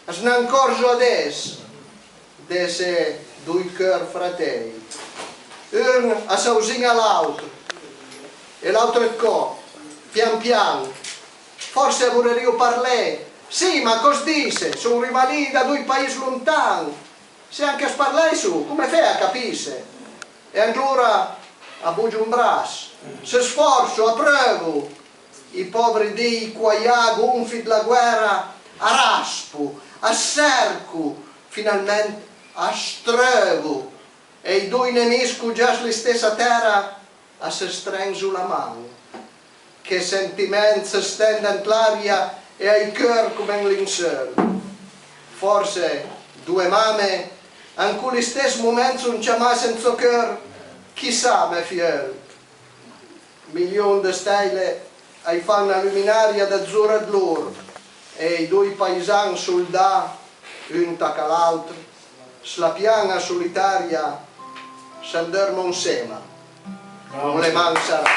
Snancorso adesso desse due cœur fratelli. Un a sausina l'altro e l'altro è qua, pian piano. Forse vorrei parlare. Sì, ma cosa dice? Sono rivali da due paesi lontani. Se anche sparlai su, come fai a capire? E ancora a bugio un brasso. Se sforzo, a provo. I poveri dei quaia gonfi della guerra a raspo, a cerco, finalmente a strevo. E i due nemici già sulla stessa terra a se strengono sulla mano. Che sentimenti si stendono l'aria e ai cœur come un linceul. Forse due mamme, in quello stesso momento sono chiamate senza cœur, chissà, mia figlia. Milioni di stelle hai fatto una luminaria d'azzurro d'oro e i due paesani soldati, un tacca l'altro, sulla piana solitaria, si andormono insieme. Con le mani sarà.